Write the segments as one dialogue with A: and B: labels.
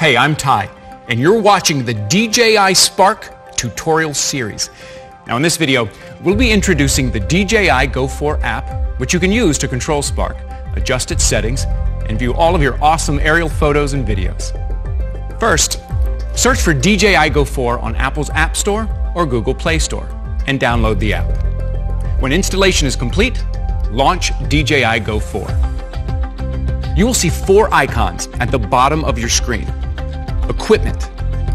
A: Hey, I'm Ty, and you're watching the DJI Spark tutorial series. Now in this video, we'll be introducing the DJI GO 4 app, which you can use to control Spark, adjust its settings, and view all of your awesome aerial photos and videos. First, search for DJI GO 4 on Apple's App Store or Google Play Store, and download the app. When installation is complete, launch DJI GO 4. You will see 4 icons at the bottom of your screen: Equipment,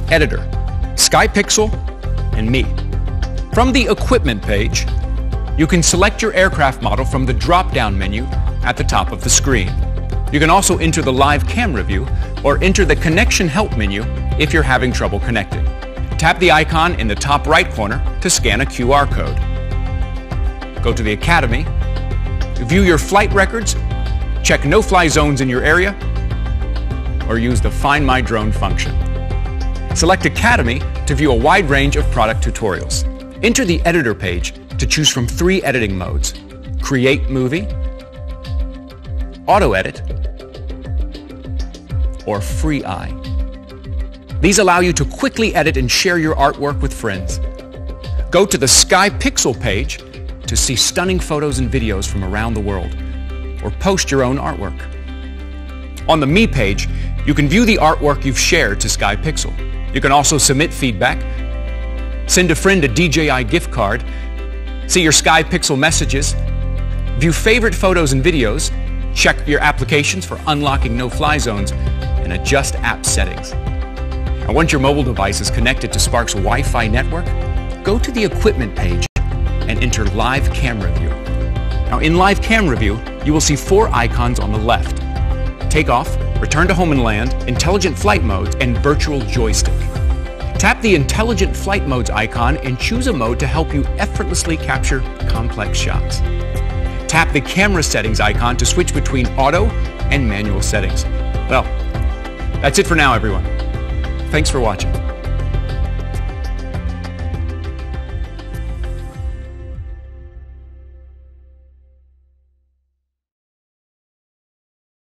A: Editor, Sky Pixel, and Me. From the Equipment page, you can select your aircraft model from the drop-down menu at the top of the screen. You can also enter the live camera view or enter the connection help menu if you're having trouble connecting. Tap the icon in the top right corner to scan a QR code. Go to the Academy, view your flight records, check no-fly zones in your area, or use the Find My Drone function. Select Academy to view a wide range of product tutorials. Enter the Editor page to choose from 3 editing modes: Create Movie, Auto Edit, or Free Eye. These allow you to quickly edit and share your artwork with friends. Go to the Sky Pixel page to see stunning photos and videos from around the world, or post your own artwork. On the Me page, you can view the artwork you've shared to Sky Pixel. You can also submit feedback, send a friend a DJI gift card, see your Sky Pixel messages, view favorite photos and videos, check your applications for unlocking no-fly zones, and adjust app settings. And once your mobile device is connected to Spark's Wi-Fi network, go to the Equipment page and enter Live Camera View. Now in Live Camera View, you will see 4 icons on the left: Takeoff, Return to Home and Land, Intelligent Flight Modes, and Virtual Joystick. Tap the Intelligent Flight Modes icon and choose a mode to help you effortlessly capture complex shots. Tap the Camera Settings icon to switch between auto and manual settings. Well, that's it for now, everyone. Thanks for watching.